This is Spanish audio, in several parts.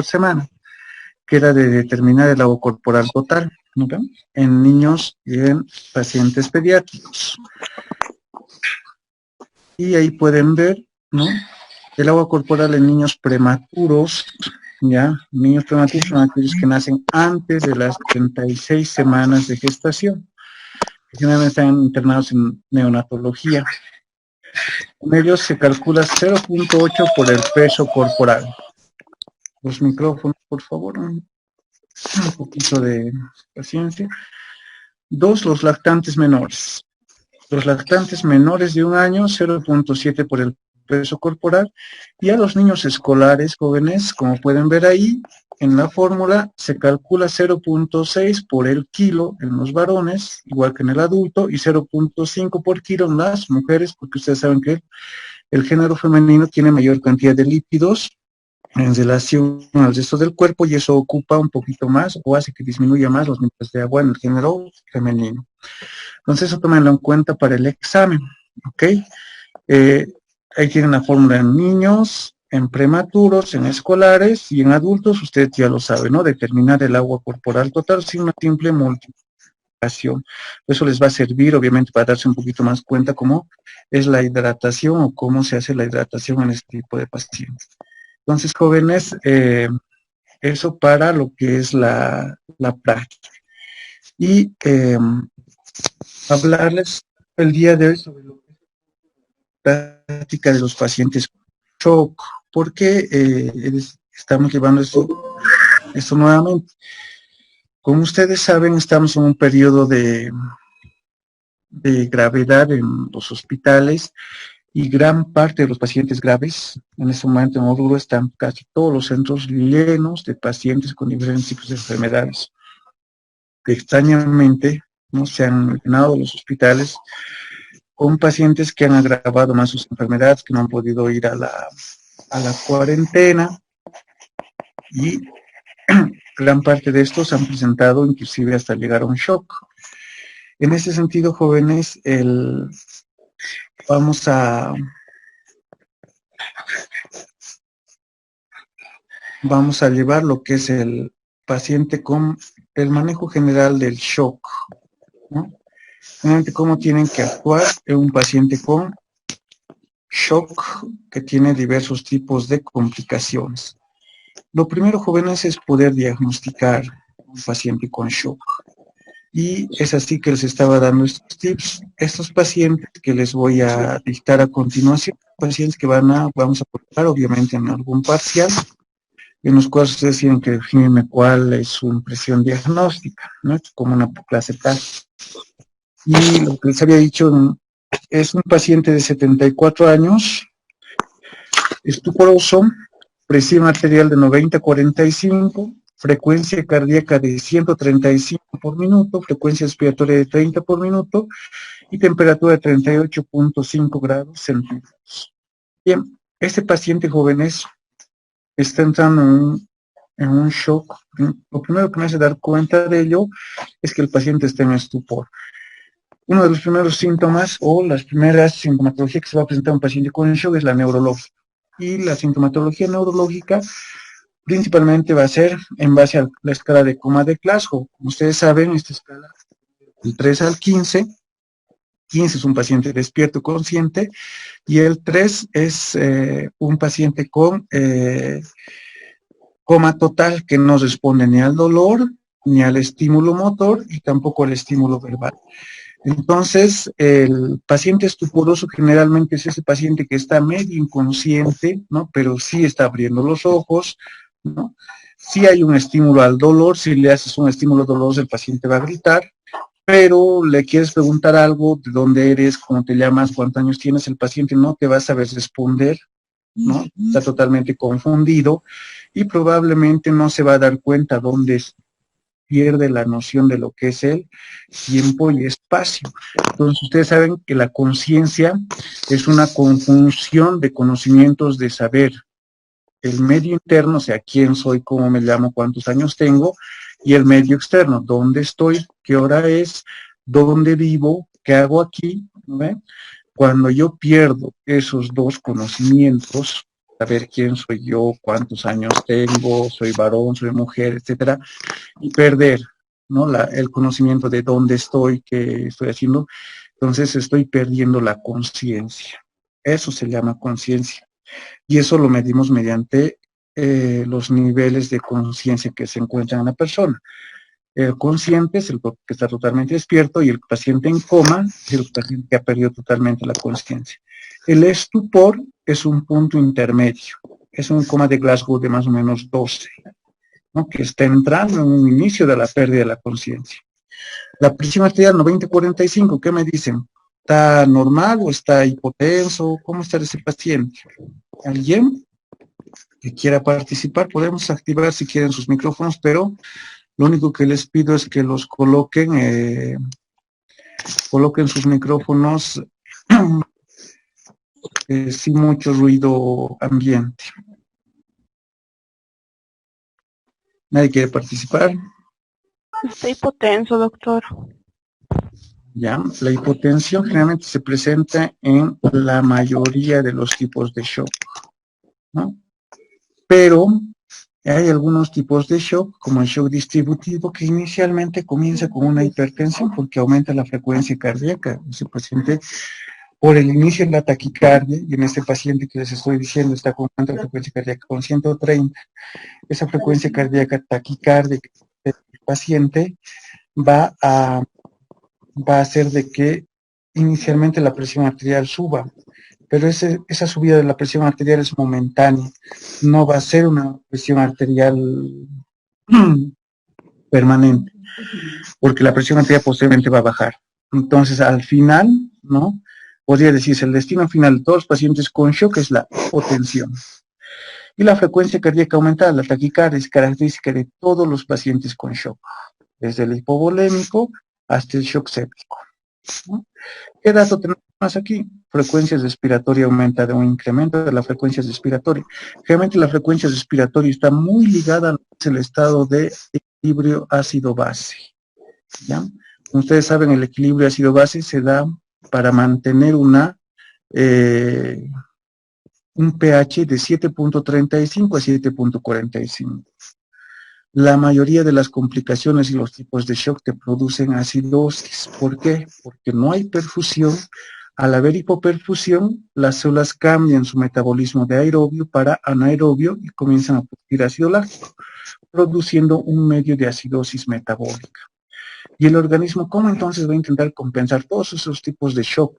semana, que era de determinar el agua corporal total, ¿no? En niños y en pacientes pediátricos. Y ahí pueden ver, ¿no? El agua corporal en niños prematuros, ¿ya? Niños prematuros son aquellos que nacen antes de las 36 semanas de gestación. Generalmente están internados en neonatología. En ellos se calcula 0.8 por el peso corporal. Los micrófonos, por favor. Un poquito de paciencia. 2, los lactantes menores. Los lactantes menores de 1 año, 0.7 por el peso corporal. Y a los niños escolares jóvenes, como pueden ver ahí, en la fórmula se calcula 0.6 por el kilo en los varones, igual que en el adulto, y 0.5 por kilo en las mujeres, porque ustedes saben que el género femenino tiene mayor cantidad de lípidos en relación al resto del cuerpo y eso ocupa un poquito más o hace que disminuya más los niveles de agua en el género femenino. Entonces eso tómenlo en cuenta para el examen, ¿ok? Ahí tienen la fórmula en niños, en prematuros, en escolares y en adultos, usted ya lo sabe, ¿no? Determinar el agua corporal total sin una simple multiplicación. Eso les va a servir, obviamente, para darse un poquito más cuenta cómo es la hidratación o cómo se hace la hidratación en este tipo de pacientes. Entonces, jóvenes, eso para lo que es la práctica. Y hablarles el día de hoy sobre lo que es la práctica de los pacientes shock. ¿Por qué estamos llevando esto nuevamente? Como ustedes saben, estamos en un periodo de gravedad en los hospitales y gran parte de los pacientes graves en este momento en Oruro están casi todos los centros llenos de pacientes con diferentes tipos de enfermedades. Extrañamente, no se han llenado los hospitales con pacientes que han agravado más sus enfermedades, que no han podido ir a la cuarentena y gran parte de estos han presentado inclusive hasta llegar a un shock. En ese sentido, jóvenes, vamos a llevar lo que es el paciente con el manejo general del shock, ¿no? Cómo tienen que actuar en un paciente con shock que tiene diversos tipos de complicaciones. Lo primero, jóvenes, es poder diagnosticar un paciente con shock. Y es así que les estaba dando estos tips. Estos pacientes que les voy a dictar a continuación, pacientes que vamos a colocar obviamente en algún parcial, en los cuales ustedes tienen que definirme cuál es su impresión diagnóstica, ¿no? Como una clase tal. Y lo que les había dicho, es un paciente de 74 años, estuporoso, presión arterial de 90-45, frecuencia cardíaca de 135 por minuto, frecuencia respiratoria de 30 por minuto y temperatura de 38.5 grados centígrados. Bien, este paciente, jóvenes, está entrando en un shock. Lo primero que me hace dar cuenta de ello es que el paciente está en estupor. Uno de los primeros síntomas o las primeras sintomatologías que se va a presentar a un paciente con shock es la neurológica. Y la sintomatología neurológica principalmente va a ser en base a la escala de coma de Glasgow. Como ustedes saben, esta escala del 3 al 15, 15 es un paciente despierto consciente y el 3 es un paciente con coma total que no responde ni al dolor, ni al estímulo motor y tampoco al estímulo verbal. Entonces, el paciente estuporoso generalmente es ese paciente que está medio inconsciente, ¿no? Pero sí está abriendo los ojos, ¿no? Sí hay un estímulo al dolor, si le haces un estímulo doloroso el paciente va a gritar, pero le quieres preguntar algo, de dónde eres, cómo te llamas, cuántos años tienes, el paciente no te va a saber responder, ¿no? Está totalmente confundido y probablemente no se va a dar cuenta dónde pierde la noción de lo que es el tiempo y espacio. Entonces, ustedes saben que la conciencia es una conjunción de conocimientos de saber. El medio interno, o sea, quién soy, cómo me llamo, cuántos años tengo, y el medio externo, dónde estoy, qué hora es, dónde vivo, qué hago aquí, ¿no? Cuando yo pierdo esos dos conocimientos, saber quién soy yo, cuántos años tengo, soy varón, soy mujer, etcétera, y perder, ¿no? El conocimiento de dónde estoy, qué estoy haciendo. Entonces estoy perdiendo la conciencia. Eso se llama conciencia. Y eso lo medimos mediante los niveles de conciencia que se encuentran en la persona. El consciente es el que está totalmente despierto y el paciente en coma es el paciente que ha perdido totalmente la conciencia. El estupor es un punto intermedio. Es un coma de Glasgow de más o menos 12, ¿no? Que está entrando en un inicio de la pérdida de la conciencia. La presión arterial 90-45, ¿qué me dicen? ¿Está normal o está hipotenso? ¿Cómo está ese paciente? ¿Alguien que quiera participar? Podemos activar si quieren sus micrófonos, pero lo único que les pido es que los coloquen sus micrófonos sin mucho ruido ambiente. ¿Nadie quiere participar? Está hipotenso, doctor. Ya, la hipotensión generalmente se presenta en la mayoría de los tipos de shock, ¿no? Pero hay algunos tipos de shock, como el shock distributivo, que inicialmente comienza con una hipertensión porque aumenta la frecuencia cardíaca. Ese paciente, por el inicio de la taquicardia, y en este paciente que les estoy diciendo está con una frecuencia cardíaca con 130, esa frecuencia cardíaca taquicardia del paciente va a hacer de que inicialmente la presión arterial suba, pero esa subida de la presión arterial es momentánea, no va a ser una presión arterial permanente, porque la presión arterial posteriormente va a bajar. Entonces, al final, ¿no? Podría decirse, el destino final de todos los pacientes con shock es la hipotensión. Y la frecuencia cardíaca aumentada, la taquicardia, es característica de todos los pacientes con shock, desde el hipovolémico hasta el shock séptico, ¿no? ¿Qué dato tenemos más aquí? Frecuencia respiratoria aumenta de un incremento de la frecuencia respiratoria. Realmente la frecuencia respiratoria está muy ligada al estado de equilibrio ácido-base, ¿ya? Como ustedes saben, el equilibrio ácido-base se da para mantener un pH de 7.35 a 7.45. La mayoría de las complicaciones y los tipos de shock te producen acidosis. ¿Por qué? Porque no hay perfusión. Al haber hipoperfusión, las células cambian su metabolismo de aerobio para anaerobio y comienzan a producir ácido láctico, produciendo un medio de acidosis metabólica. Y el organismo, ¿cómo entonces va a intentar compensar todos esos tipos de shock?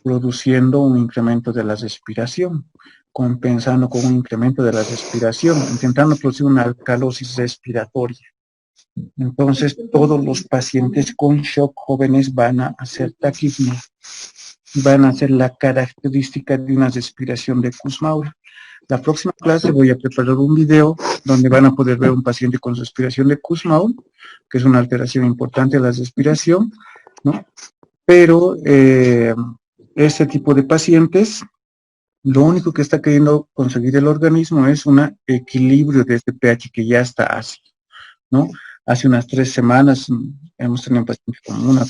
Produciendo un incremento de la respiración, compensando con un incremento de la respiración, intentando producir una alcalosis respiratoria. Entonces, todos los pacientes con shock jóvenes van a hacer taquipnea, van a hacer la característica de una respiración de Kussmaul. La próxima clase voy a preparar un video donde van a poder ver un paciente con respiración de Kussmaul, que es una alteración importante de la respiración, ¿no? Pero este tipo de pacientes, lo único que está queriendo conseguir el organismo es un equilibrio de este pH que ya está ácido, ¿no? Hace unas 3 semanas hemos tenido un paciente con una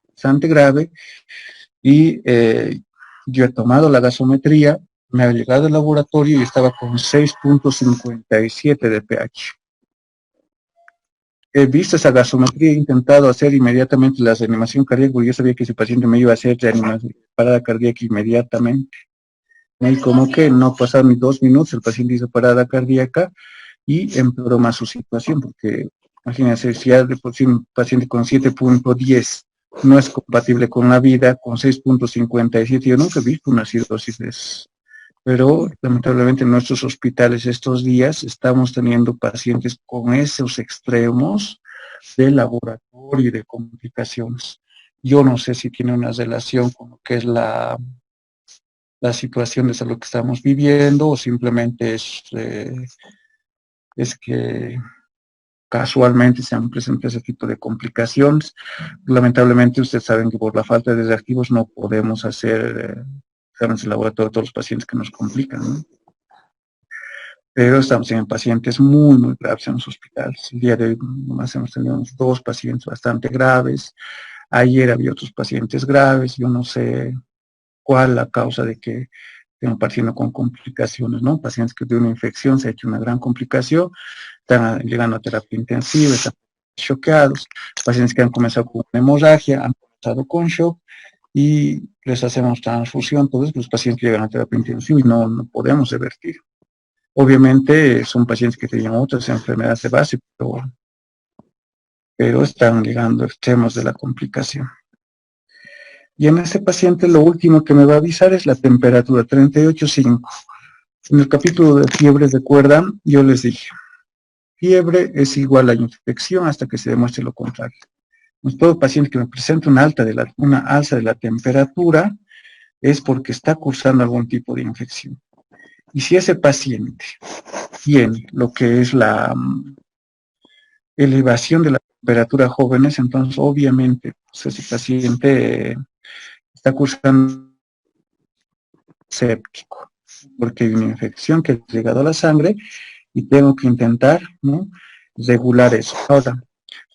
bastante grave y yo he tomado la gasometría, me ha llegado al laboratorio y estaba con 6.57 de pH. He visto esa gasometría, he intentado hacer inmediatamente la reanimación cardíaca, porque yo sabía que ese paciente me iba a hacer reanimación, parada cardíaca inmediatamente. Y como que no pasaron ni 2 minutos, el paciente hizo parada cardíaca y empeoró más su situación, porque imagínense, si ya de por sí un paciente con 7.10 no es compatible con la vida, con 6.57, yo nunca he visto una cirrosis de eso. Pero lamentablemente en nuestros hospitales estos días estamos teniendo pacientes con esos extremos de laboratorio y de complicaciones. Yo no sé si tiene una relación con lo que es la situación de salud que estamos viviendo o simplemente es que casualmente se han presentado ese tipo de complicaciones. Lamentablemente ustedes saben que por la falta de reactivos no podemos hacer exámenes de laboratorio de todos los pacientes que nos complican, ¿no? Pero estamos en pacientes muy, muy graves en los hospitales. El día de hoy nomás hemos tenido unos 2 pacientes bastante graves. Ayer había otros pacientes graves. Yo no sé cuál la causa de que tengo pacientes con complicaciones, ¿no? Pacientes que de una infección se ha hecho una gran complicación, están llegando a terapia intensiva, están choqueados, pacientes que han comenzado con una hemorragia, han comenzado con shock, y les hacemos transfusión. Entonces los pacientes que llegan a terapia intensiva y no podemos revertir. Obviamente son pacientes que tienen otras enfermedades de base, pero están llegando a extremos de la complicación. Y en ese paciente lo último que me va a avisar es la temperatura, 38,5. En el capítulo de fiebre, recuerdan, yo les dije, fiebre es igual a infección hasta que se demuestre lo contrario. Todo paciente que me presenta una alza de la temperatura es porque está cursando algún tipo de infección. Y si ese paciente tiene lo que es la elevación de la temperatura jóvenes, entonces obviamente ese paciente está cursando séptico, porque hay una infección que ha llegado a la sangre y tengo que intentar, ¿no?, regular eso. Ahora,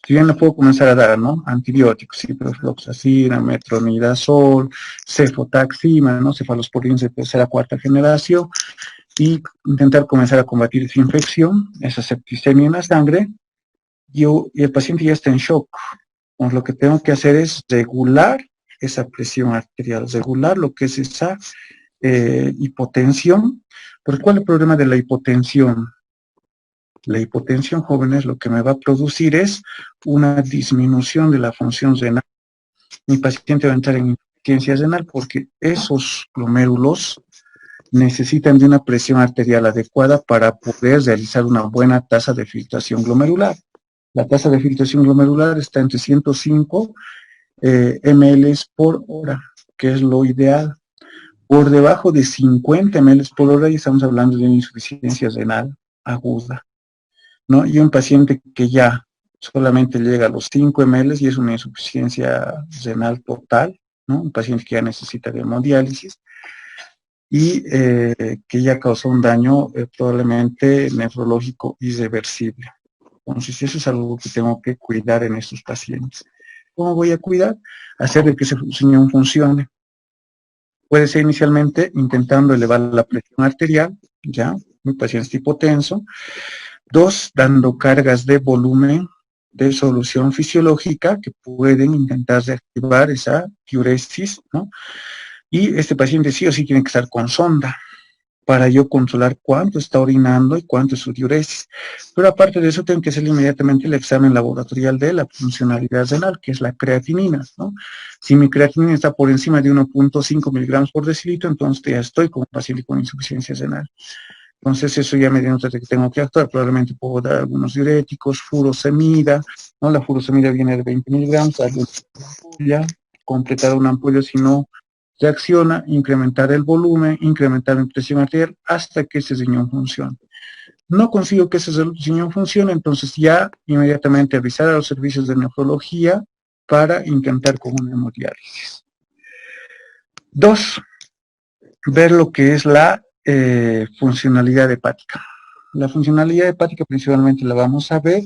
si bien le puedo comenzar a dar, ¿no?, antibióticos, ciprofloxacina, metronidazol, cefotaxima, ¿no?, cefalosporinos de tercera, cuarta generación, y intentar comenzar a combatir esa infección, esa septicemia en la sangre, y el paciente ya está en shock. Pues lo que tengo que hacer es regular esa presión arterial, regular lo que es esa hipotensión. ¿Pero cuál es el problema de la hipotensión? La hipotensión, jóvenes, lo que me va a producir es una disminución de la función renal. Mi paciente va a entrar en insuficiencia renal porque esos glomérulos necesitan de una presión arterial adecuada para poder realizar una buena tasa de filtración glomerular. La tasa de filtración glomerular está entre 105 ml por hora, que es lo ideal. Por debajo de 50 ml por hora y estamos hablando de una insuficiencia renal aguda, ¿no? Y un paciente que ya solamente llega a los 5 ml y es una insuficiencia renal total, ¿no? Un paciente que ya necesita de hemodiálisis y que ya causó un daño probablemente nefrológico irreversible. Entonces eso es algo que tengo que cuidar en estos pacientes. ¿Cómo voy a cuidar? Hacer de que ese riñón funcione. Puede ser inicialmente intentando elevar la presión arterial, ya, mi paciente es hipotenso. 2, dando cargas de volumen de solución fisiológica que pueden intentar reactivar esa diuresis, ¿no? Y este paciente sí o sí tiene que estar con sonda para yo controlar cuánto está orinando y cuánto es su diuresis. Pero aparte de eso, tengo que hacer inmediatamente el examen laboratorial de la funcionalidad renal, que es la creatinina, ¿no? Si mi creatinina está por encima de 1,5 miligramos por decilitro, entonces ya estoy como paciente con insuficiencia renal. Entonces eso ya me denota de que tengo que actuar. Probablemente puedo dar algunos diuréticos, furosemida, ¿no? La furosemida viene de 20 miligramos, ya completar una ampolla si no reacciona, incrementar el volumen, incrementar la presión arterial hasta que ese riñón funcione. No consigo que ese riñón funcione, entonces ya inmediatamente avisar a los servicios de nefrología para intentar con una hemodiálisis. 2, ver lo que es la funcionalidad hepática. La funcionalidad hepática principalmente la vamos a ver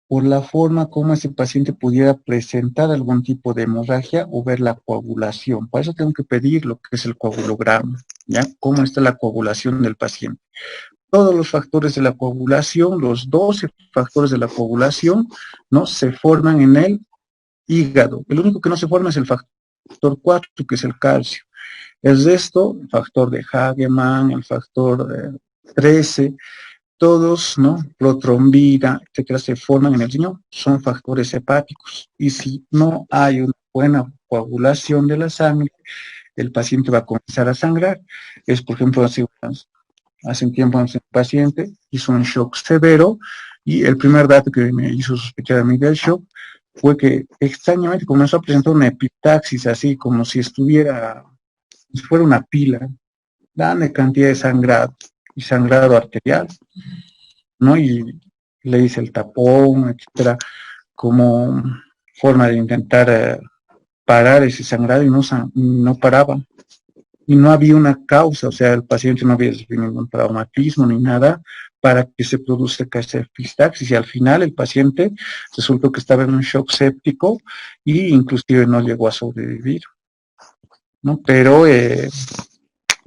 por la forma como ese paciente pudiera presentar algún tipo de hemorragia o ver la coagulación. Para eso tengo que pedir lo que es el coagulograma, ¿ya? Cómo está la coagulación del paciente. Todos los factores de la coagulación, los 12 factores de la coagulación, ¿no?, se forman en el hígado. El único que no se forma es el factor 4, que es el calcio. El resto, el factor de Hagemann, el factor 13, todos, ¿no?, protrombina, etcétera, se forman en el riñón, son factores hepáticos. Y si no hay una buena coagulación de la sangre, el paciente va a comenzar a sangrar. Es, por ejemplo, hace un tiempo un paciente hizo un shock severo y el primer dato que me hizo sospechar a mí del shock fue que extrañamente comenzó a presentar una epistaxis, así como si fuera una pila, grande cantidad de sangrado y sangrado arterial, ¿no? Y le hice el tapón, etcétera, como forma de intentar parar ese sangrado y no paraba. Y no había una causa, o sea, el paciente no había recibido ningún traumatismo ni nada para que se produzca esa epistaxis. Y al final el paciente resultó que estaba en un shock séptico e inclusive no llegó a sobrevivir, ¿no? Pero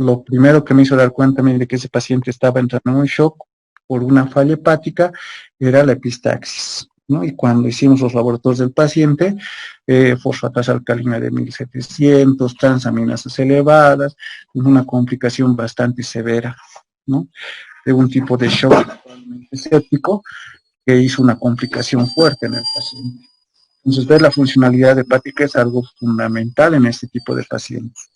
lo primero que me hizo dar cuenta de que ese paciente estaba entrando en un shock por una falla hepática era la epistaxis, ¿no? Y cuando hicimos los laboratorios del paciente, fosfatasa alcalina de 1700, transaminasas elevadas, una complicación bastante severa, ¿no? De un tipo de shock séptico que hizo una complicación fuerte en el paciente. Entonces, ver la funcionalidad hepática es algo fundamental en este tipo de pacientes.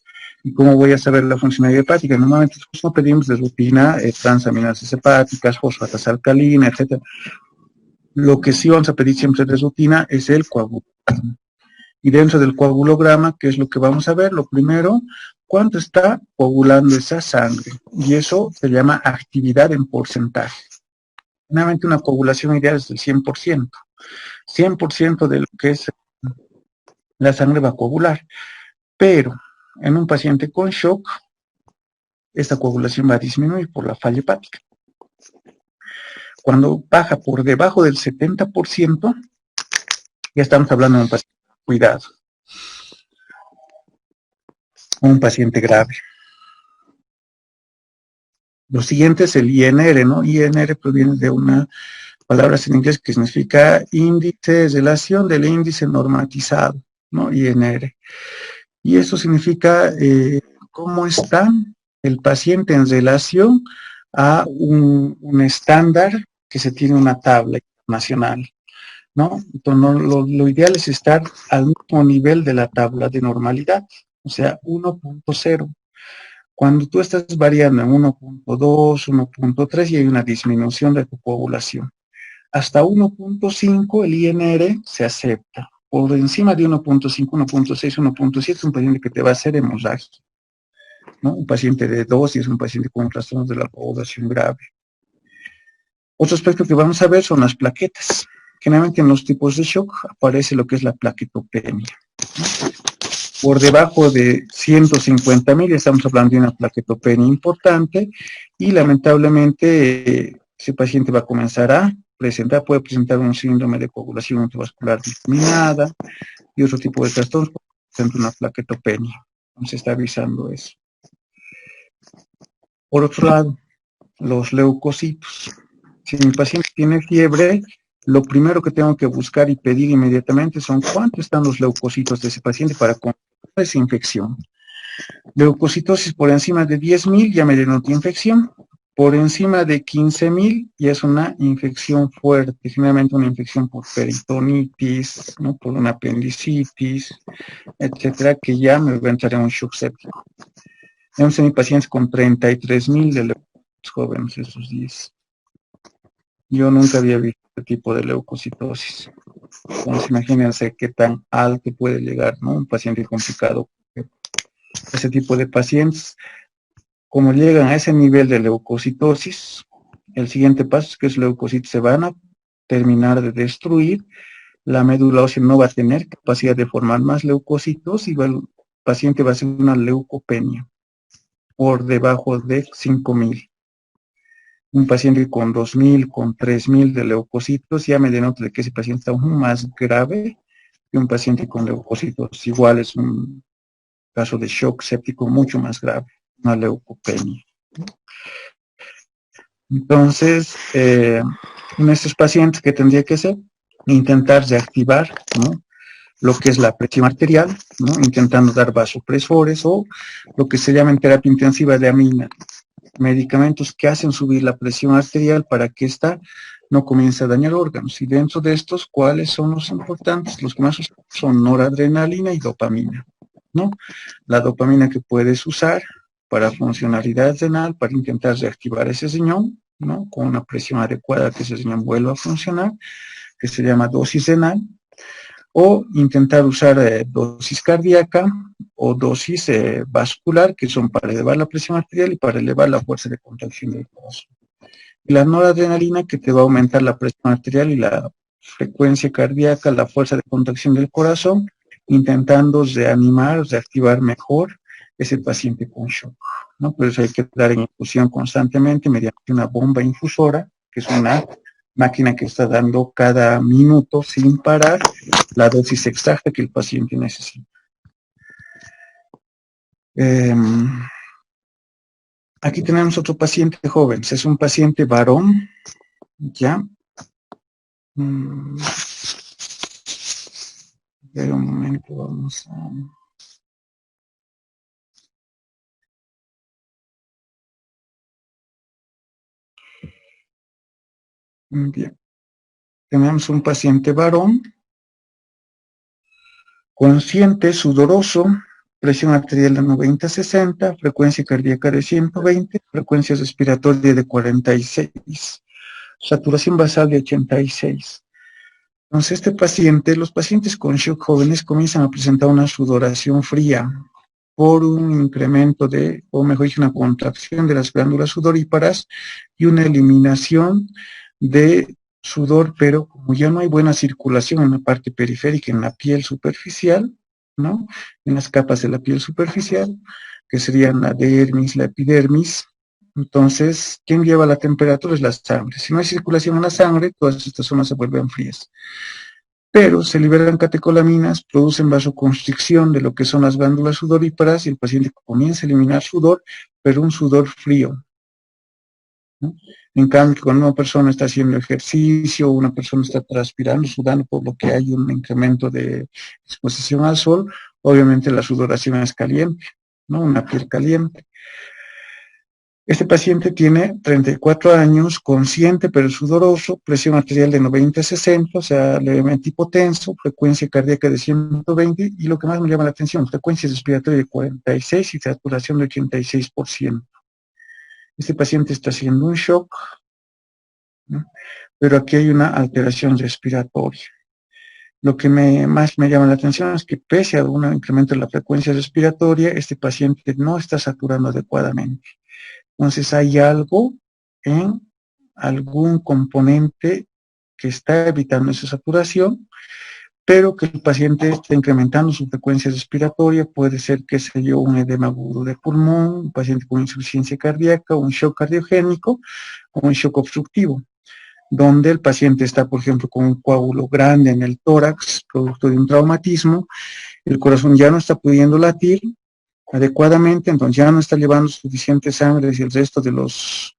¿Y cómo voy a saber la funcionalidad hepática? Normalmente no pedimos de rutina transaminasas hepáticas, fosfatasa alcalina, etc. Lo que sí vamos a pedir siempre de rutina es el coagulograma. Y dentro del coagulograma, ¿qué es lo que vamos a ver? Lo primero, cuánto está coagulando esa sangre. Y eso se llama actividad en porcentaje. Generalmente una coagulación ideal es del 100%. 100% de lo que es la sangre va a coagular. Pero en un paciente con shock, esta coagulación va a disminuir por la falla hepática. Cuando baja por debajo del 70%, ya estamos hablando de un paciente cuidado, un paciente grave. Lo siguiente es el INR, ¿no? INR proviene de una palabra en inglés que significa índice de relación del índice normatizado, ¿no? INR. Y eso significa cómo está el paciente en relación a un estándar que se tiene una tabla internacional, ¿no? Entonces, lo ideal es estar al mismo nivel de la tabla de normalidad, o sea, 1.0. Cuando tú estás variando en 1.2, 1.3 y hay una disminución de tu coagulación. Hasta 1.5 el INR se acepta. Por encima de 1.5, 1.6, 1.7 es un paciente que te va a hacer hemorragia, ¿no? Un paciente de dosis es un paciente con trastornos de la coagulación grave. Otro aspecto que vamos a ver son las plaquetas. Generalmente en los tipos de shock aparece lo que es la plaquetopenia, ¿no? Por debajo de 150.000 estamos hablando de una plaquetopenia importante y lamentablemente ese paciente va a comenzar a presentar, puede presentar un síndrome de coagulación intravascular diseminada y otro tipo de trastornos, por ejemplo una plaquetopenia. Se está avisando eso. Por otro lado, los leucocitos. Si mi paciente tiene fiebre, lo primero que tengo que buscar y pedir inmediatamente son cuántos están los leucocitos de ese paciente para controlar esa infección. Leucocitosis por encima de 10.000 ya me denota infección. Por encima de 15.000 ya es una infección fuerte, generalmente una infección por peritonitis, ¿no? Por una apendicitis, etcétera, que ya me va a entrar en un shock séptico. Tenemos en mi pacientes con 33.000 de leucocitos jóvenes esos días. Yo nunca había visto este tipo de leucocitosis. Entonces imagínense qué tan alto puede llegar, ¿no? Un paciente complicado. Ese tipo de pacientes, como llegan a ese nivel de leucocitosis, el siguiente paso es que los leucocitos se van a terminar de destruir, la médula ósea no va a tener capacidad de formar más leucocitos y el paciente va a hacer una leucopenia por debajo de 5.000. Un paciente con 2.000, con 3.000 de leucocitos ya me denota de que ese paciente está aún más grave que un paciente con leucocitos. Igual es un caso de shock séptico mucho más grave, una leucopenia. Entonces, en estos pacientes, ¿qué tendría que hacer? Intentar reactivar, ¿no?, lo que es la presión arterial, ¿no?, intentando dar vasopresores o lo que se llama en terapia intensiva de amina, medicamentos que hacen subir la presión arterial para que ésta no comience a dañar órganos. Y dentro de estos, ¿cuáles son los importantes? Los que más son noradrenalina y dopamina, ¿no? La dopamina que puedes usar para funcionalidad renal, para intentar reactivar ese riñón, ¿no?, con una presión adecuada que ese riñón vuelva a funcionar, que se llama dosis renal, o intentar usar dosis cardíaca o dosis vascular, que son para elevar la presión arterial y para elevar la fuerza de contracción del corazón. Y la noradrenalina, que te va a aumentar la presión arterial y la frecuencia cardíaca, la fuerza de contracción del corazón, intentando reanimar, reactivar mejor ese paciente con shock, ¿no? Por eso hay que dar en infusión constantemente mediante una bomba infusora, que es una máquina que está dando cada minuto sin parar la dosis exacta que el paciente necesita. Aquí tenemos otro paciente joven, es un paciente varón, ¿ya? Espera un momento, vamos a... Bien, tenemos un paciente varón, consciente, sudoroso, presión arterial de 90-60, frecuencia cardíaca de 120, frecuencia respiratoria de 46, saturación basal de 86. Entonces, este paciente, los pacientes con shock jóvenes comienzan a presentar una sudoración fría por un incremento de, o mejor dicho, una contracción de las glándulas sudoríparas y una eliminación de sudor, pero como ya no hay buena circulación en la parte periférica, en la piel superficial, ¿no? En las capas de la piel superficial, que serían la dermis, la epidermis. Entonces, ¿quién lleva la temperatura? Es la sangre. Si no hay circulación en la sangre, todas estas zonas se vuelven frías. Pero se liberan catecolaminas, producen vasoconstricción de lo que son las glándulas sudoríparas y el paciente comienza a eliminar sudor, pero un sudor frío, ¿no? En cambio, cuando una persona está haciendo ejercicio, una persona está transpirando, sudando, por lo que hay un incremento de exposición al sol, obviamente la sudoración es caliente, ¿no? Una piel caliente. Este paciente tiene 34 años, consciente pero sudoroso, presión arterial de 90-60, o sea, levemente hipotenso, frecuencia cardíaca de 120, y lo que más me llama la atención, frecuencia respiratoria de 46 y saturación de 86%. Este paciente está haciendo un shock, ¿no? Pero aquí hay una alteración respiratoria. Lo que más me llama la atención es que pese a un incremento de la frecuencia respiratoria, este paciente no está saturando adecuadamente. Entonces hay algo en algún componente que está evitando esa saturación, pero que el paciente está incrementando su frecuencia respiratoria, puede ser, qué sé yo, un edema agudo de pulmón, un paciente con insuficiencia cardíaca, un shock cardiogénico o un shock obstructivo, donde el paciente está, por ejemplo, con un coágulo grande en el tórax, producto de un traumatismo, el corazón ya no está pudiendo latir adecuadamente, entonces ya no está llevando suficiente sangre hacia el resto de los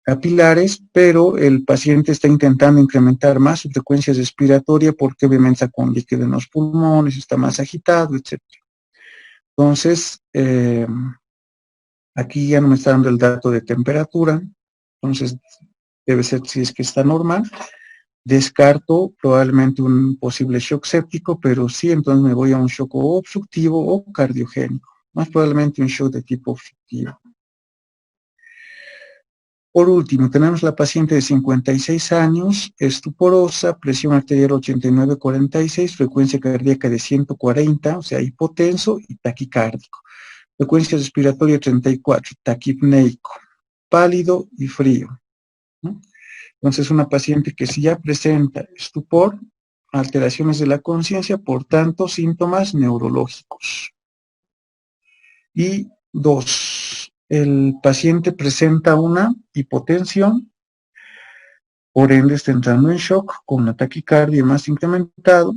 capilares, pero el paciente está intentando incrementar más su frecuencia respiratoria porque obviamente está con líquido en los pulmones, está más agitado, etc. Entonces, aquí ya no me está dando el dato de temperatura, entonces debe ser, si es que está normal, descarto probablemente un posible shock séptico, pero sí, entonces me voy a un shock obstructivo o cardiogénico, más probablemente un shock de tipo obstructivo. Por último, tenemos la paciente de 56 años, estuporosa, presión arterial 89-46, frecuencia cardíaca de 140, o sea, hipotenso y taquicárdico. Frecuencia respiratoria 34, taquipneico, pálido y frío, ¿no? Entonces, una paciente que sí ya presenta estupor, alteraciones de la conciencia, por tanto, síntomas neurológicos. Y 2, el paciente presenta una hipotensión, por ende está entrando en shock con la taquicardia más incrementado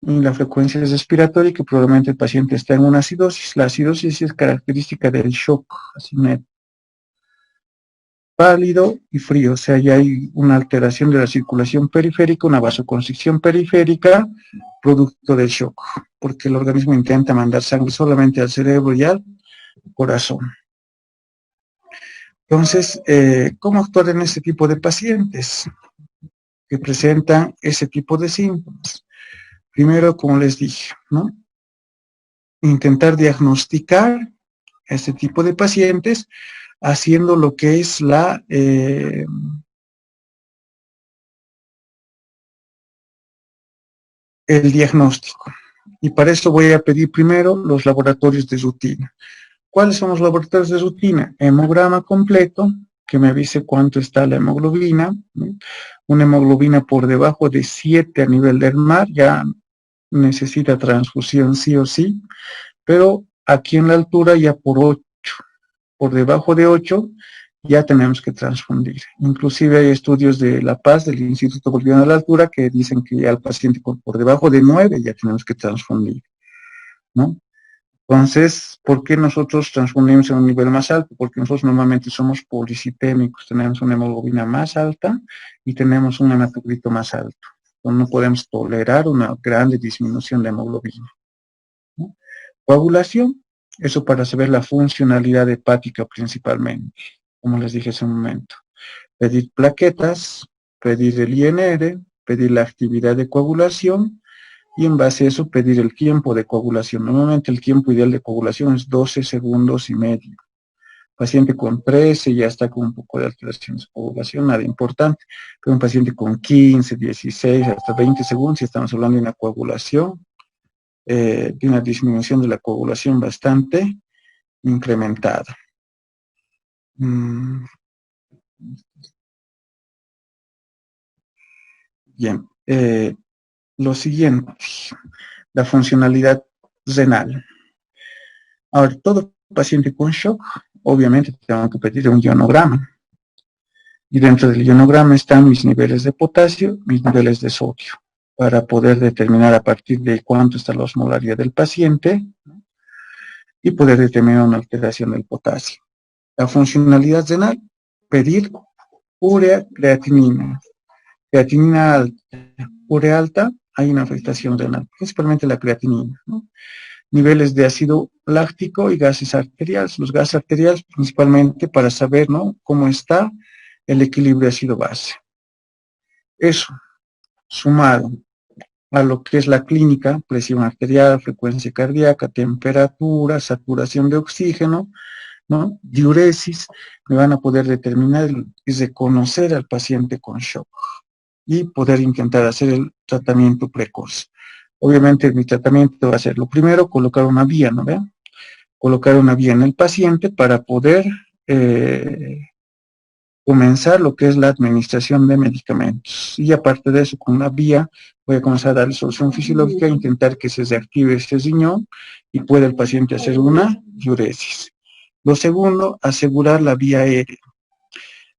y la frecuencia respiratoria, que probablemente el paciente está en una acidosis. La acidosis es característica del shock asimétrico. Pálido y frío, o sea, ya hay una alteración de la circulación periférica, una vasoconstricción periférica, producto del shock, porque el organismo intenta mandar sangre solamente al cerebro y al corazón. Entonces, ¿cómo actuar en este tipo de pacientes que presentan ese tipo de síntomas? Primero, como les dije, ¿no? Intentar diagnosticar este tipo de pacientes haciendo lo que es el diagnóstico. Y para eso voy a pedir primero los laboratorios de rutina. ¿Cuáles son los laboratorios de rutina? Hemograma completo, que me avise cuánto está la hemoglobina, ¿no? Una hemoglobina por debajo de 7 a nivel del mar, ya necesita transfusión sí o sí, pero aquí en la altura ya por 8, por debajo de 8, ya tenemos que transfundir. Inclusive hay estudios de La Paz, del Instituto Boliviano de la Altura, que dicen que ya al paciente por debajo de 9 ya tenemos que transfundir, ¿no? Entonces, ¿por qué nosotros transfundimos en un nivel más alto? Porque nosotros normalmente somos policitémicos, tenemos una hemoglobina más alta y tenemos un hematocrito más alto. Entonces, no podemos tolerar una grande disminución de hemoglobina, ¿no? Coagulación, eso para saber la funcionalidad hepática principalmente, como les dije hace un momento. Pedir plaquetas, pedir el INR, pedir la actividad de coagulación y en base a eso pedir el tiempo de coagulación. Normalmente el tiempo ideal de coagulación es 12 segundos y medio. Paciente con 13 ya está con un poco de alteraciones de coagulación, nada importante, pero un paciente con 15, 16, hasta 20 segundos, si estamos hablando de una coagulación, de una disminución de la coagulación bastante incrementada. Bien, lo siguiente, la funcionalidad renal. Ahora, todo paciente con shock, obviamente tengo que pedir un ionograma. Y dentro del ionograma están mis niveles de potasio, mis niveles de sodio, para poder determinar a partir de cuánto está la osmolaridad del paciente, ¿no? Y poder determinar una alteración del potasio. La funcionalidad renal, pedir urea, creatinina. Creatinina alta, urea alta, hay una afectación renal, principalmente la creatinina, ¿no? Niveles de ácido láctico y gases arteriales. Los gases arteriales principalmente para saber, ¿no?, cómo está el equilibrio ácido-base. Eso, sumado a lo que es la clínica, presión arterial, frecuencia cardíaca, temperatura, saturación de oxígeno, ¿no?, diuresis, me van a poder determinar y reconocer al paciente con shock y poder intentar hacer el tratamiento precoz. Obviamente mi tratamiento va a ser, lo primero, colocar una vía, ¿no ve? Colocar una vía en el paciente para poder comenzar lo que es la administración de medicamentos. Y aparte de eso, con la vía, voy a comenzar a darle solución fisiológica, intentar que se reactive este riñón y pueda el paciente hacer una diuresis. Lo segundo, asegurar la vía aérea.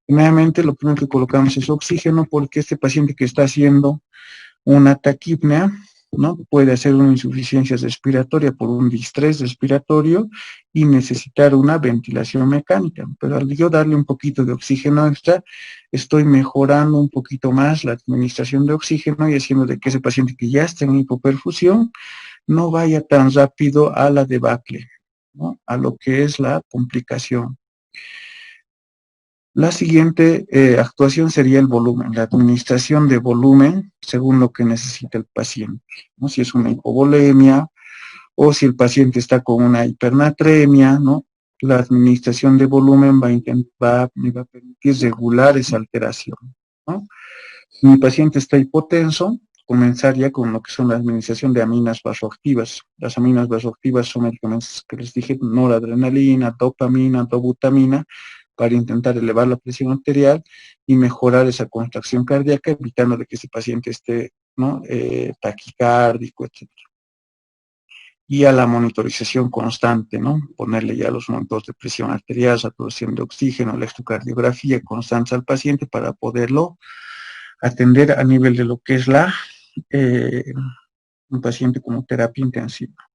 Primeramente, lo primero que colocamos es oxígeno, porque este paciente que está haciendo una taquipnea, ¿no?, puede hacer una insuficiencia respiratoria por un distrés respiratorio y necesitar una ventilación mecánica. Pero al yo darle un poquito de oxígeno extra, estoy mejorando un poquito más la administración de oxígeno y haciendo de que ese paciente que ya está en hipoperfusión no vaya tan rápido a la debacle, ¿no?, a lo que es la complicación. La siguiente actuación sería el volumen, la administración de volumen según lo que necesita el paciente, ¿no? Si es una hipovolemia o si el paciente está con una hipernatremia, ¿no?, la administración de volumen me va a permitir regular esa alteración, ¿no? Si mi paciente está hipotenso, comenzar ya con lo que son la administración de aminas vasoactivas. Las aminas vasoactivas son medicamentos que les dije, noradrenalina, dopamina, dobutamina, para intentar elevar la presión arterial y mejorar esa contracción cardíaca, evitando de que ese paciente esté, ¿no?, taquicárdico, etc. Y a la monitorización constante, ¿no?, ponerle ya los monitores de presión arterial, saturación de oxígeno, electrocardiografía constante al paciente para poderlo atender a nivel de lo que es un paciente como terapia intensiva.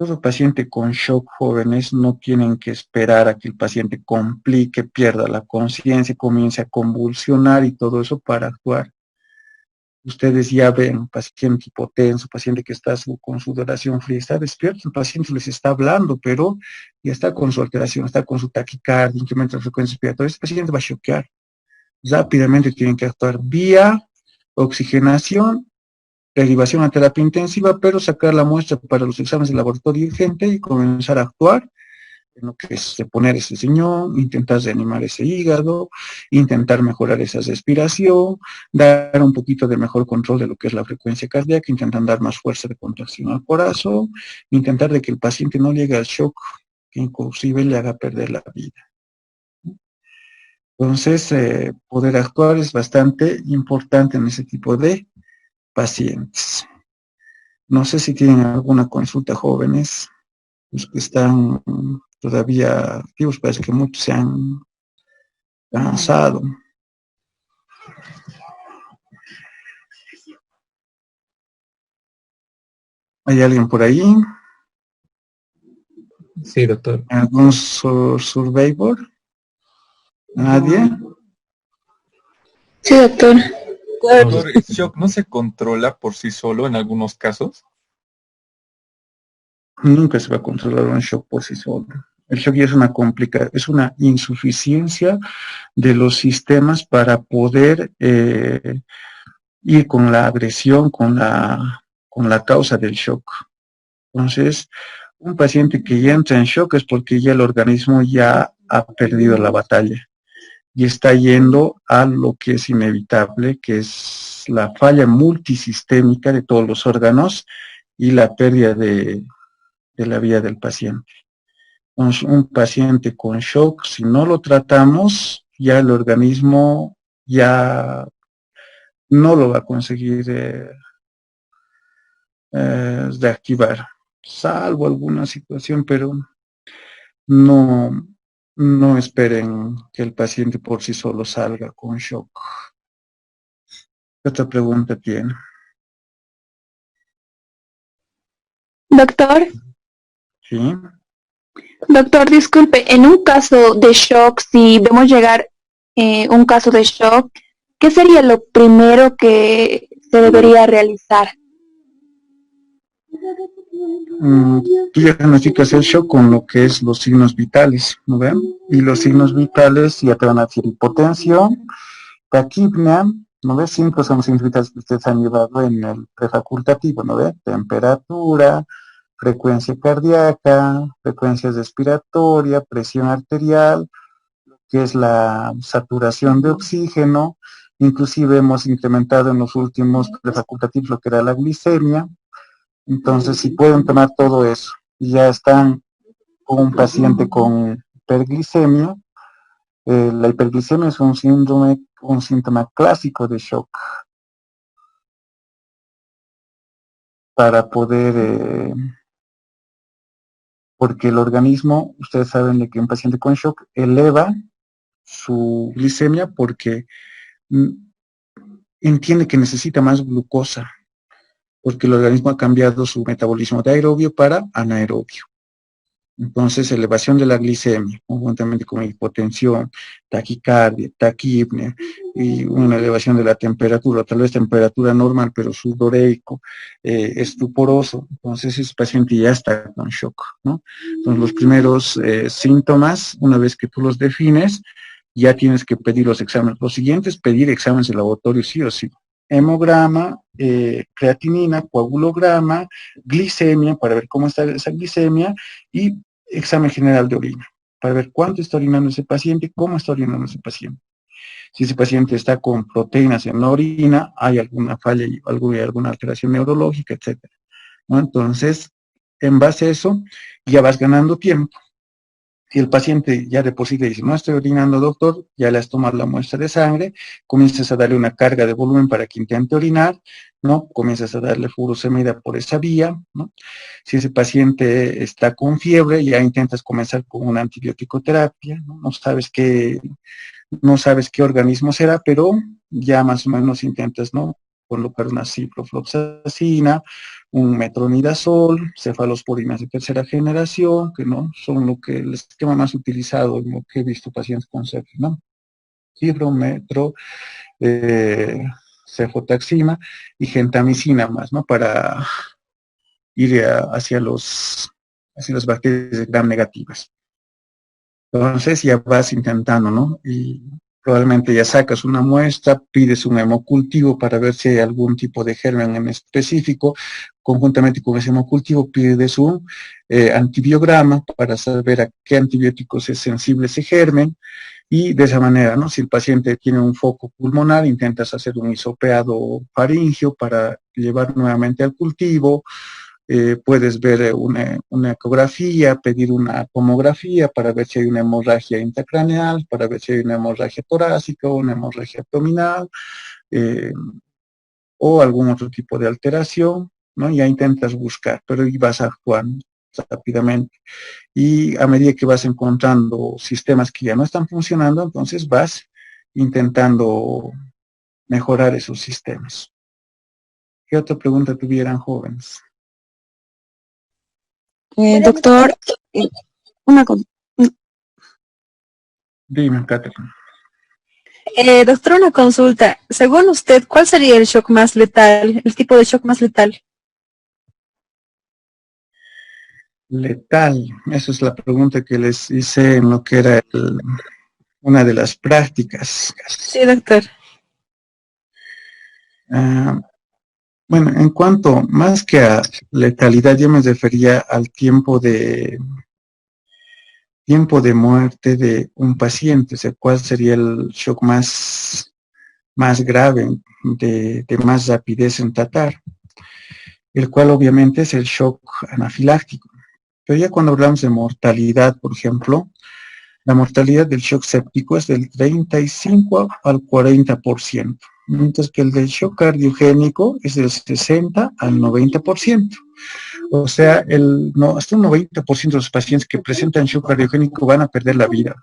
Todo paciente con shock, jóvenes, no tienen que esperar a que el paciente complique, pierda la conciencia, comience a convulsionar y todo eso para actuar. Ustedes ya ven, paciente hipotenso, paciente que está con sudoración fría, está despierto, el paciente les está hablando, pero ya está con su alteración, está con su taquicardia, incremento de frecuencia respiratoria, este paciente va a choquear. Rápidamente tienen que actuar vía oxigenación, derivación a terapia intensiva, pero sacar la muestra para los exámenes de laboratorio urgente y comenzar a actuar en lo que es poner ese riñón, intentar reanimar ese hígado, intentar mejorar esa respiración, dar un poquito de mejor control de lo que es la frecuencia cardíaca, intentar dar más fuerza de contracción al corazón, intentar de que el paciente no llegue al shock que inclusive le haga perder la vida. Entonces, poder actuar es bastante importante en ese tipo de pacientes. No sé si tienen alguna consulta, jóvenes, los que están todavía activos, parece que muchos se han cansado. ¿Hay alguien por ahí? Sí, doctor. ¿Algún survivor? ¿Nadie? Sí, doctor. Doctor, ¿el shock no se controla por sí solo en algunos casos? Nunca se va a controlar un shock por sí solo. El shock ya es una insuficiencia de los sistemas para poder ir con la agresión, con la causa del shock. Entonces, un paciente que ya entra en shock es porque ya el organismo ya ha perdido la batalla y está yendo a lo que es inevitable, que es la falla multisistémica de todos los órganos y la pérdida de la vida del paciente. Entonces, un paciente con shock, si no lo tratamos, ya el organismo ya no lo va a conseguir reactivar, salvo alguna situación, pero no, no esperen que el paciente por sí solo salga con shock. ¿Qué otra pregunta tiene? Doctor, ¿Sí? doctor, disculpe, en un caso de shock, si vemos llegar un caso de shock, ¿qué sería lo primero que se debería realizar? Tú diagnosticas el shock con lo que es los signos vitales, ¿no ven? Y los signos vitales ya te van a decir hipotensión, taquipnea, ¿no ves? 5 son los signos vitales que ustedes han llevado en el prefacultativo, ¿no ve? Temperatura, frecuencia cardíaca, frecuencia respiratoria, presión arterial, que es la saturación de oxígeno, inclusive hemos incrementado en los últimos prefacultativos lo que era la glicemia. Entonces, si pueden tomar todo eso y ya están con un paciente con hiperglicemia, la hiperglicemia es un síntoma clásico de shock para poder, porque el organismo, ustedes saben de que un paciente con shock eleva su glicemia porque entiende que necesita más glucosa, porque el organismo ha cambiado su metabolismo de aerobio para anaerobio. Entonces, elevación de la glicemia, conjuntamente con hipotensión, taquicardia, taquipnea y una elevación de la temperatura, tal vez temperatura normal, pero sudoreico, estuporoso. Entonces, ese paciente ya está con shock, ¿no? Entonces, los primeros síntomas, una vez que tú los defines, ya tienes que pedir los exámenes. Los siguientes, pedir exámenes de laboratorio sí o sí. Hemograma, creatinina, coagulograma, glicemia, para ver cómo está esa glicemia, y examen general de orina, para ver cuánto está orinando ese paciente y cómo está orinando ese paciente. Si ese paciente está con proteínas en la orina, hay alguna falla, alguna alteración neurológica, etcétera, ¿no? Entonces, en base a eso, ya vas ganando tiempo. Si el paciente ya de por sí le dice, no estoy orinando, doctor, ya le has tomado la muestra de sangre, comienzas a darle una carga de volumen para que intente orinar, ¿no? Comienzas a darle furosemida por esa vía, ¿no? Si ese paciente está con fiebre, ya intentas comenzar con una antibiótico terapia, ¿no? No sabes qué organismo será, pero ya más o menos intentas, ¿no? Colocar una ciprofloxacina, un metronidazol, cefalosporinas de tercera generación, que no son lo que el esquema más utilizado en lo que he visto pacientes con sepsis, ¿no? Cipro, metro, cefotaxima y gentamicina más, ¿no? Para ir hacia las bacterias gram negativas. Entonces ya vas intentando, ¿no? Y probablemente ya sacas una muestra, pides un hemocultivo para ver si hay algún tipo de germen en específico. Conjuntamente con ese hemocultivo pides un antibiograma para saber a qué antibióticos es sensible ese germen. Y de esa manera, ¿no? Si el paciente tiene un foco pulmonar, intentas hacer un hisopeado faríngeo para llevar nuevamente al cultivo. Puedes ver una ecografía, pedir una tomografía para ver si hay una hemorragia intracraneal, para ver si hay una hemorragia torácica o una hemorragia abdominal, eh, o algún otro tipo de alteración, ¿no? Ya intentas buscar, pero y vas actuando rápidamente. Y a medida que vas encontrando sistemas que ya no están funcionando, entonces vas intentando mejorar esos sistemas. ¿Qué otra pregunta tuvieran jóvenes? Doctor, una cosa. Dime, Catherine. Doctor, una consulta. Según usted, ¿cuál sería el shock más letal, el tipo de shock más letal? Letal, esa es la pregunta que les hice en lo que era una de las prácticas. Sí, doctor. Bueno, en cuanto más que a letalidad, yo me refería al tiempo de muerte de un paciente, o sea, cuál sería el shock más grave, de más rapidez en tratar, el cual obviamente es el shock anafiláctico. Pero ya cuando hablamos de mortalidad, por ejemplo, la mortalidad del shock séptico es del 35 al 40%, mientras que el del shock cardiogénico es del 60 al 90%. O sea, hasta un 90% de los pacientes que presentan shock cardiogénico van a perder la vida,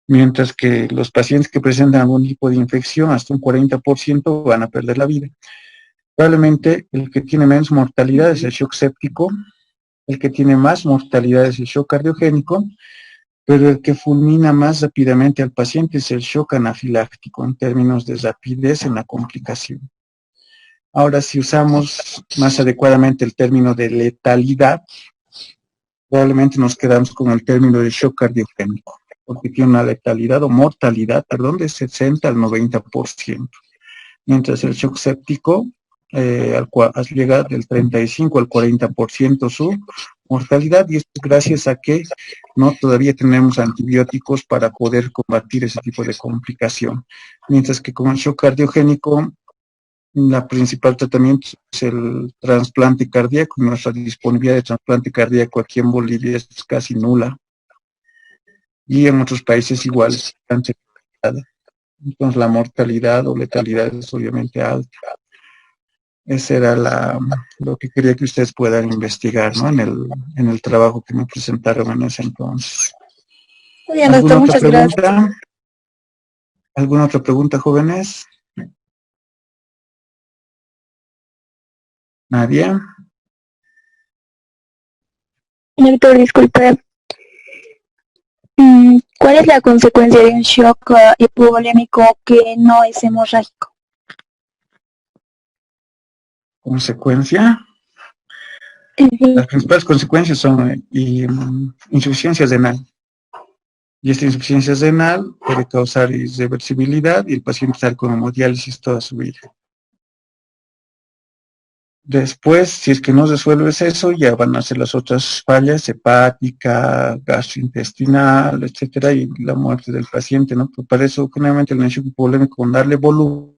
mientras que los pacientes que presentan algún tipo de infección, hasta un 40% van a perder la vida. Probablemente el que tiene menos mortalidad es el shock séptico, el que tiene más mortalidad es el shock cardiogénico, pero el que fulmina más rápidamente al paciente es el shock anafiláctico en términos de rapidez en la complicación. Ahora, si usamos más adecuadamente el término de letalidad, probablemente nos quedamos con el término de shock cardiogénico, porque tiene una letalidad o mortalidad, perdón, de 60 al 90%, mientras el shock séptico al cual llega del 35 al 40% su mortalidad, y esto gracias a que todavía tenemos antibióticos para poder combatir ese tipo de complicación, mientras que con el shock cardiogénico la principal tratamiento es el trasplante cardíaco, y nuestra disponibilidad de trasplante cardíaco aquí en Bolivia es casi nula, y en otros países igual es bastante limitada. Entonces la mortalidad o letalidad es obviamente alta. Ese era lo que quería que ustedes puedan investigar, ¿no? En el trabajo que me presentaron en ese entonces. Muy bien, doctor, muchas gracias. ¿Alguna otra pregunta, jóvenes? ¿Nadie? Doctor, disculpe. ¿Cuál es la consecuencia de un shock hipovolémico que no es hemorrágico? ¿Consecuencia? Las principales consecuencias son insuficiencia renal. Y esta insuficiencia renal puede causar irreversibilidad y el paciente estar con hemodiálisis toda su vida. Después, si es que no resuelves eso, ya van a ser las otras fallas, hepática, gastrointestinal, etcétera, y la muerte del paciente, ¿no? Pues para eso, generalmente, el shock hipovolémico, con darle volumen,